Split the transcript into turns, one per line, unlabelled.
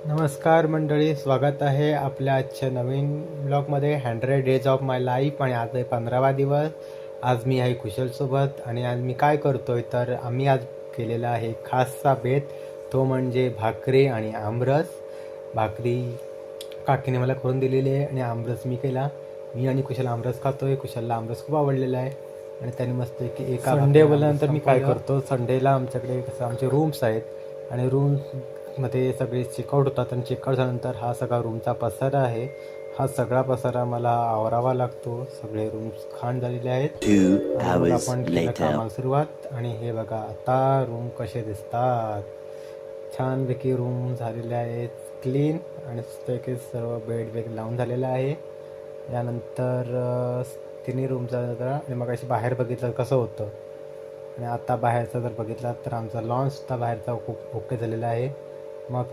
नमस्कार मंडळी, स्वागत आहे आपल्या आजच्या नवीन ब्लॉगमध्ये 100 डेज ऑफ माय लाईफ. आणि आज आहे 15वा दिवस. आज मी आहे कुशलसोबत आणि आज मी काय करतोय तर आम्ही आज केलेला आहे खासचा बेत, तो म्हणजे भाकरी आणि आमरस. भाकरी काकीने मला करून दिलेली आहे आणि आमरस मी केला. मी आणि कुशल आमरस खातोय. कुशलला आमरस खूप आवडलेला आहे आणि त्याने मस्त की एका संडे बोलल्यानंतर मी काय करतो, संडेला आमच्याकडे कसं आमचे रूम्स आहेत आणि रूममध्ये सगळे चेकआउट होतात आणि चेकआउट झाल्यानंतर हा सगळा रूमचा पसारा आहे. हा सगळा पसारा मला आवरावा लागतो. सगळे रूम्स घाण झालेले आहेत.
2
आणि मग
hours
आपण केलं
later.
कामाला सुरुवात. आणि हे बघा आता रूम कसे दिसतात. छानपैकी रूम झालेले आहेत क्लीन आणि मस्तपैकी सर्व बेड वेग लावून झालेला आहे. यानंतर तिन्ही रूमचा जरा आणि मग अशी बाहेर बघितलं कसं होतं आणि आता बाहेरचा जर बघितला तर आमचा लॉन्च सुद्धा बाहेरचा खूप ओके झालेला आहे. मग